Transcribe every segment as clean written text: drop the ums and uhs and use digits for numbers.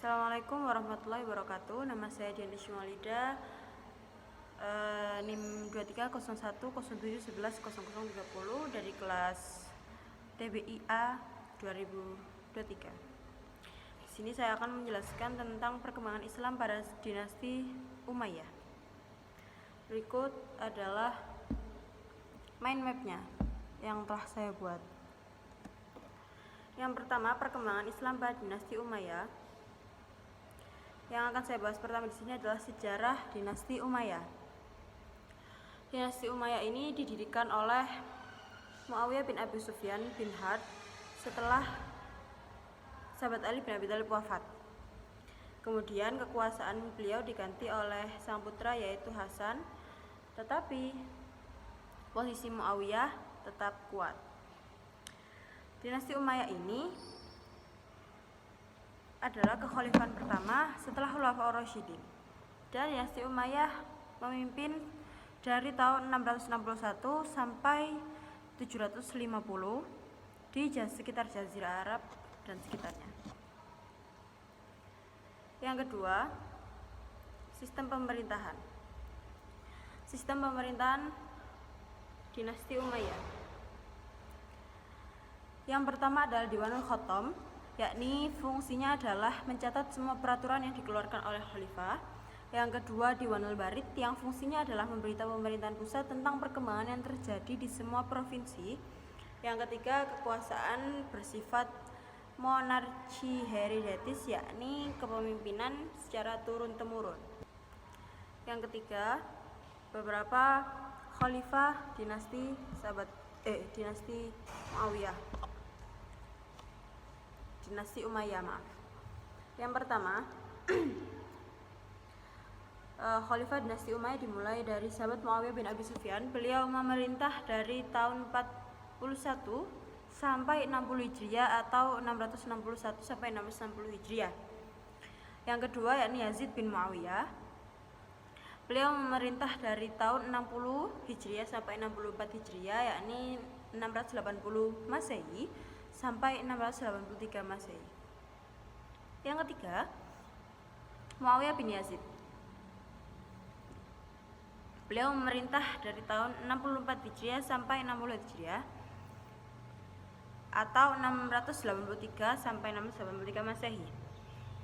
Assalamualaikum warahmatullahi wabarakatuh. Nama saya Dian Ismailida, NIM 230107110030 dari kelas TBIA 2023. Di sini saya akan menjelaskan tentang perkembangan Islam pada dinasti Umayyah. Berikut adalah mind map-nya yang telah saya buat. Yang pertama, perkembangan Islam pada dinasti Umayyah. Yang akan saya bahas pertama di sini adalah sejarah dinasti Umayyah. Dinasti Umayyah ini didirikan oleh Muawiyah bin Abi Sufyan bin Harb setelah sahabat Ali bin Abi Thalib wafat. Kemudian kekuasaan beliau diganti oleh sang putra yaitu Hasan, tetapi posisi Muawiyah tetap kuat. Dinasti Umayyah ini adalah kekhalifahan pertama setelah Khulafaur Rasyidin, dan dinasti Umayyah memimpin dari tahun 661 sampai 750 di sekitar Jazirah Arab dan sekitarnya. Yang kedua, sistem pemerintahan. Sistem pemerintahan dinasti Umayyah. Yang pertama adalah Diwanul Khotam, yakni fungsinya adalah mencatat semua peraturan yang dikeluarkan oleh khalifah. Yang kedua, Diwanul Barid, yang fungsinya adalah memberitahu pemerintahan pusat tentang perkembangan yang terjadi di semua provinsi. Yang ketiga, kekuasaan bersifat monarki heredatis, yakni kepemimpinan secara turun-temurun. Yang ketiga, beberapa khalifah dinasti Muawiyah. Dinasti Umayyah, maaf. Yang pertama, Khalifah dinasti Umayyah dimulai dari sahabat Muawiyah bin Abi Sufyan. Beliau memerintah dari tahun 41 sampai 60 Hijriah atau 661 sampai 660 Hijriah. Yang kedua yakni Yazid bin Muawiyah. Beliau memerintah dari tahun 60 Hijriah sampai 64 Hijriah, yakni 680 Masehi sampai 683 Masehi. Yang ketiga, Muawiyah bin Yazid. Beliau memerintah dari tahun 64 Hijriah sampai 60 Hijriah atau 683 sampai 683 Masehi.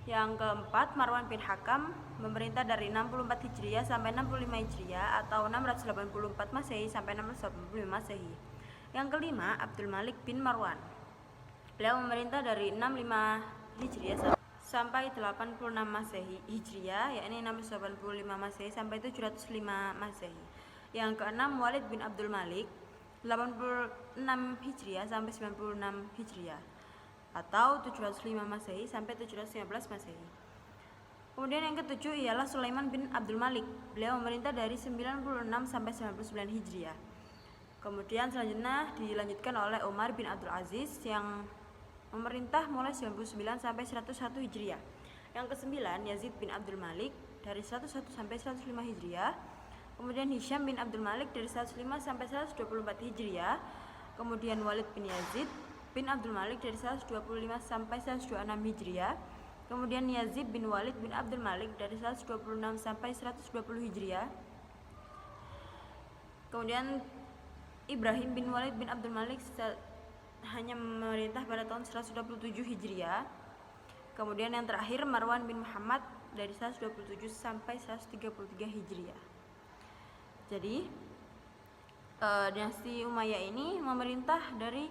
Yang keempat, Marwan bin Hakam memerintah dari 64 Hijriah sampai 65 Hijriah atau 684 Masehi sampai 685 Masehi. Yang kelima, Abdul Malik bin Marwan. Beliau memerintah dari 65 Hijriah sampai 86 Masehi Hijriah, yakni 685 Masehi sampai 705 Masehi. Yang keenam, Walid bin Abdul Malik, 86 Hijriah sampai 96 Hijriah atau 705 Masehi sampai 715 Masehi. Kemudian yang ketujuh ialah Sulaiman bin Abdul Malik. Beliau memerintah dari 96 sampai 99 Hijriah. Kemudian selanjutnya dilanjutkan oleh Umar bin Abdul Aziz yang memerintah mulai 99 sampai 101 Hijriah. Yang kesembilan, Yazid bin Abdul Malik dari 101 sampai 105 Hijriah. Kemudian Hisham bin Abdul Malik dari 105 sampai 124 Hijriah. Kemudian Walid bin Yazid bin Abdul Malik dari 125 sampai 126 Hijriah. Kemudian Yazid bin Walid bin Abdul Malik dari 126 sampai 120 Hijriah. Kemudian Ibrahim bin Walid bin Abdul Malik hanya memerintah pada tahun 127 Hijriah. Kemudian yang terakhir Marwan bin Muhammad dari 127 sampai 133 Hijriah. Jadi dinasti Umayyah ini memerintah dari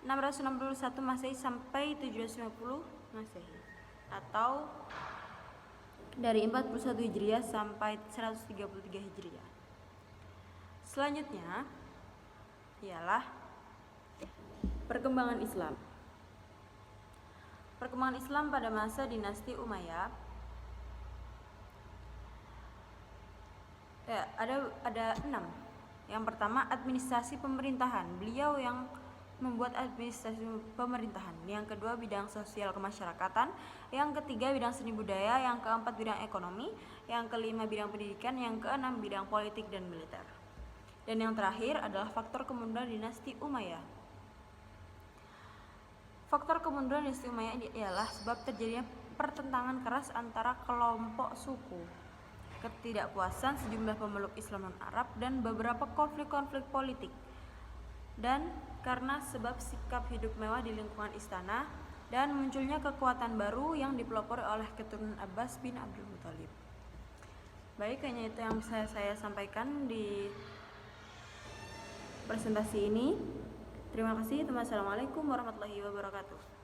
661 Masehi sampai 750 Masehi atau dari 41 Hijriah sampai 133 Hijriah. Selanjutnya ialah perkembangan Islam. Perkembangan Islam pada masa dinasti Umayyah ada 6. Yang pertama, administrasi pemerintahan. Beliau yang membuat administrasi pemerintahan. Yang kedua, bidang sosial kemasyarakatan. Yang ketiga, bidang seni budaya. Yang keempat, bidang ekonomi. Yang kelima, bidang pendidikan. Yang keenam, bidang politik dan militer. Dan yang terakhir adalah faktor kemunduran dinasti Umayyah. Faktor kemunduran dinasti Umayyah ialah sebab terjadinya pertentangan keras antara kelompok suku, ketidakpuasan sejumlah pemeluk Islam non-Arab, dan beberapa konflik-konflik politik. Dan karena sebab sikap hidup mewah di lingkungan istana dan munculnya kekuatan baru yang dipelopori oleh keturunan Abbas bin Abdul Muthalib. Baik, kayaknya itu yang saya sampaikan di presentasi ini. Terima kasih teman. Assalamualaikum warahmatullahi wabarakatuh.